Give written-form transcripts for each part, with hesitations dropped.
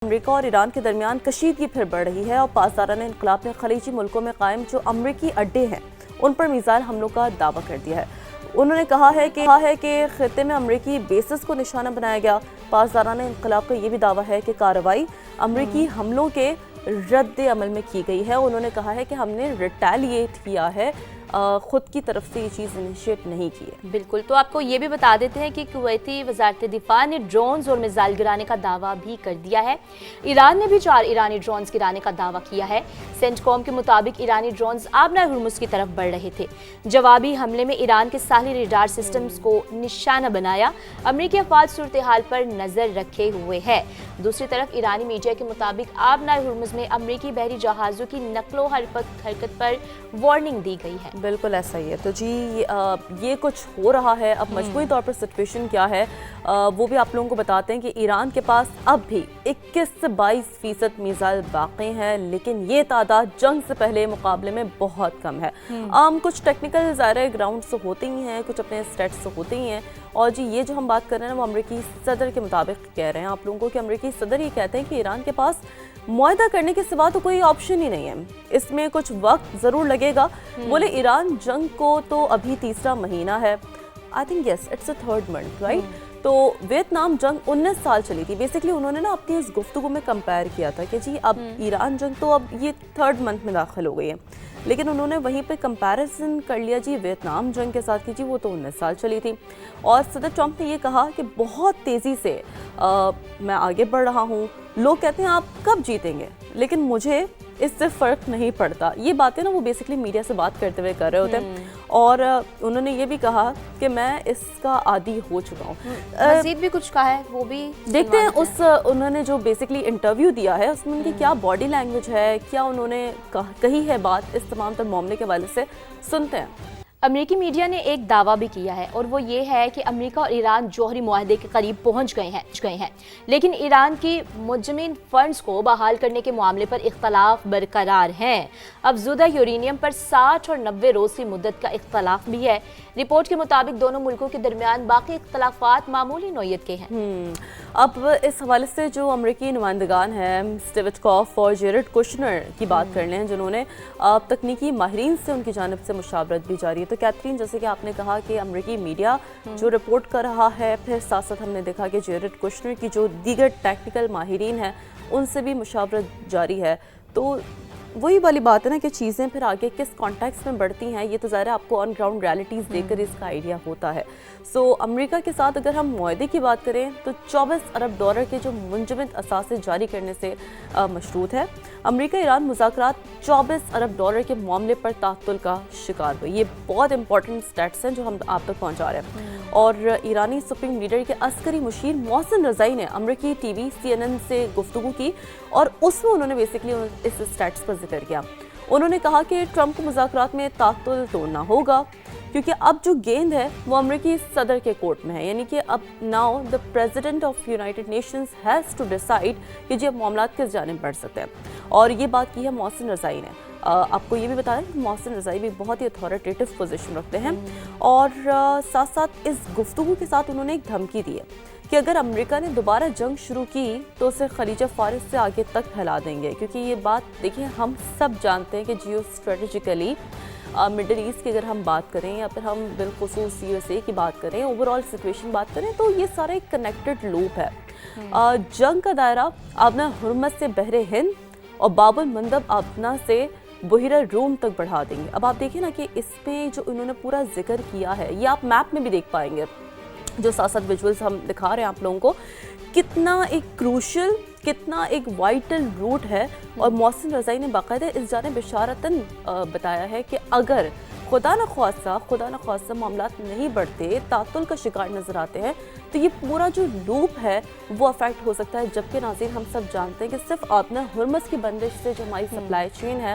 امریکہ اور ایران کے درمیان کشیدگی پھر بڑھ رہی ہے اور پاسدارانہ انقلاب نے خلیجی ملکوں میں قائم جو امریکی اڈے ہیں ان پر میزائل حملوں کا دعویٰ کر دیا ہے۔ انہوں نے کہا ہے کہ خطے میں امریکی بیسز کو نشانہ بنایا گیا۔ پاسدارانہ انقلاب کا یہ بھی دعویٰ ہے کہ کارروائی امریکی حملوں کے رد عمل میں کی گئی ہے۔ انہوں نے کہا ہے کہ ہم نے ریٹیلیٹ کیا ہے، خود کی طرف سے یہ چیز انیشیٹ نہیں کی ہے۔ بالکل، تو آپ کو یہ بھی بتا دیتے ہیں کہ کویتی وزارت دفاع نے ڈرونز اور میزائل گرانے کا دعویٰ بھی کر دیا ہے۔ ایران نے بھی 4 ایرانی ڈرونز گرانے کا دعویٰ کیا ہے۔ سینٹکوم کے مطابق ایرانی ڈرونز آبنائے ہرمز کی طرف بڑھ رہے تھے۔ جوابی حملے میں ایران کے ساحلی ریڈار سسٹمز کو نشانہ بنایا۔ امریکی افواج صورتحال پر نظر رکھے ہوئے ہے۔ دوسری طرف ایرانی میڈیا کے مطابق آبنائے ہرمز میں امریکی بحری جہازوں کی نقل و حرکت پر وارننگ دی گئی ہے۔ بالکل ایسا ہی ہے۔ تو جی یہ کچھ ہو رہا ہے۔ اب مجموعی طور پر سچویشن کیا ہے وہ بھی آپ لوگوں کو بتاتے ہیں کہ ایران کے پاس اب بھی 21-22% میزائل باقی ہیں، لیکن یہ تعداد جنگ سے پہلے مقابلے میں بہت کم ہے۔ کچھ ٹیکنیکل ظاہر گراؤنڈ سے ہوتے ہی ہیں، کچھ اپنے اسٹیٹس سے ہوتے ہی ہیں، اور جی یہ جو ہم بات کر رہے ہیں وہ امریکی صدر کے مطابق کہہ رہے ہیں آپ لوگوں کو کہ امریکی صدر یہ کہتے ہیں کہ ایران کے پاس معاہدہ کرنے کے سوا تو کوئی آپشن ہی نہیں ہے، اس میں کچھ وقت ضرور لگے گا۔ بولے ایران جنگ کو تو ابھی 3 مہینہ ہے، I think yes it's a 3rd month right؟ تو ویتنام جنگ 19 سال چلی تھی۔ بیسیکلی انہوں نے نا اپنی اس گفتگو میں کمپیئر کیا تھا کہ جی اب ایران جنگ تو اب یہ 3rd month میں داخل ہو گئی ہے، لیکن انہوں نے وہیں پہ کمپیریزن کر لیا جی ویتنام جنگ کے ساتھ کہ جی وہ تو 19 سال چلی تھی۔ اور صدر ٹرمپ نے یہ کہا کہ بہت تیزی سے میں آگے بڑھ رہا ہوں، لوگ کہتے ہیں آپ کب جیتیں گے، لیکن مجھے اس سے فرق نہیں پڑتا۔ یہ باتیں نا وہ بیسکلی میڈیا سے بات کرتے ہوئے کر رہے ہوتے ہیں، اور انہوں نے یہ بھی کہا کہ میں اس کا عادی ہو چکا ہوں۔ مزید بھی کچھ کہا ہے، وہ بھی دیکھتے ہیں انہوں نے جو بیسکلی انٹرویو دیا ہے اس میں ان کی کیا باڈی لینگویج ہے، کیا انہوں نے کہی ہے بات اس تمام تر معاملے کے حوالے سے، سنتے ہیں۔ امریکی میڈیا نے ایک دعویٰ بھی کیا ہے، اور وہ یہ ہے کہ امریکہ اور ایران جوہری معاہدے کے قریب پہنچ گئے ہیں، لیکن ایران کی مجمن فنڈز کو بحال کرنے کے معاملے پر اختلاف برقرار ہیں۔ افزودہ یورینیم پر 60 اور 90 روز کی مدت کا اختلاف بھی ہے۔ رپورٹ کے مطابق دونوں ملکوں کے درمیان باقی اختلافات معمولی نوعیت کے ہیں۔ اب اس حوالے سے جو امریکی نمائندگان ہیں اسٹیو وٹکوف اور جیرڈ کوشنر کی بات کر لیں، جنہوں نے تکنیکی ماہرین سے ان کی جانب سے مشاورت بھی جاری ہے۔ تو کیتھرین، جیسے کہ آپ نے کہا کہ امریکی میڈیا جو رپورٹ کر رہا ہے، پھر ساتھ ساتھ ہم نے دیکھا کہ جیرڈ کوشنر کی جو دیگر ٹیکنیکل ماہرین ہیں ان سے بھی مشاورت جاری ہے۔ تو وہی والی بات ہے نا کہ چیزیں پھر آگے کس کانٹیکس میں بڑھتی ہیں، یہ تو ظاہر ہے آپ کو آن گراؤنڈ ریالٹیز دیکھ کر اس کا آئیڈیا ہوتا ہے۔ امریکہ کے ساتھ اگر ہم معاہدے کی بات کریں تو $24 ارب کے جو منجمد اثاثے جاری کرنے سے مشروط ہے۔ امریکہ ایران مذاکرات $24 ارب کے معاملے پر تعطل کا شکار ہوئے۔ یہ بہت امپورٹنٹ سٹیٹس ہیں جو ہم آپ تک پہنچا رہے ہیں۔ اور ایرانی سپریم لیڈر کے عسکری مشیر محسن رضائی نے امریکی ٹی وی CNN سے گفتگو کی، اور اس میں انہوں نے بیسکلی اس سٹیٹس پر ذکر کیا۔ انہوں نے کہا کہ ٹرمپ کو مذاکرات میں تعطل توڑنا ہوگا، کیونکہ اب جو گیند ہے وہ امریکی صدر کے کورٹ میں ہے، یعنی کہ اب now the president of United Nations has to decide کہ جی اب معاملات کس جانب بڑھ سکتے ہیں۔ اور یہ بات کی ہے محسن رضائی نے۔ آپ کو یہ بھی بتایا کہ محسن رضائی بھی بہت ہی اتھارٹیٹیو پوزیشن رکھتے ہیں، اور ساتھ ساتھ اس گفتگو کے ساتھ انہوں نے ایک دھمکی دی ہے کہ اگر امریکہ نے دوبارہ جنگ شروع کی تو اسے خلیج فارس سے آگے تک پھیلا دیں گے، کیونکہ یہ بات دیکھیں ہم سب جانتے ہیں کہ جیو اسٹریٹجیکلی مڈل ایسٹ کی اگر ہم بات کریں یا پھر ہم بالخصوص USA کی بات کریں، اوور آل سچویشن بات کریں، تو یہ سارا ایک کنیکٹڈ لوپ ہے۔ جنگ کا دائرہ آبنا ہرمز سے بحر ہند اور باب المندب آبنا سے بحیرہ روم تک بڑھا دیں گے۔ اب آپ دیکھیں نا کہ اس میں جو انہوں نے پورا ذکر کیا ہے، یہ آپ میپ میں بھی دیکھ پائیں گے، جو ساتھ ساتھ ویژولز ہم دکھا رہے ہیں آپ لوگوں کو، کتنا ایک کروشل، کتنا ایک وائٹل روٹ ہے۔ اور محسن رضائی نے باقاعدہ اس جانب اشارتاً بتایا ہے کہ اگر خدا نخواستہ معاملات نہیں بڑھتے، تعطل کا شکار نظر آتے ہیں، تو یہ پورا جو لوپ ہے وہ افیکٹ ہو سکتا ہے۔ جبکہ ناظرین ہم سب جانتے ہیں کہ صرف آبنا ہرمز کی بندش سے جو ہماری سپلائی چین ہے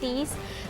30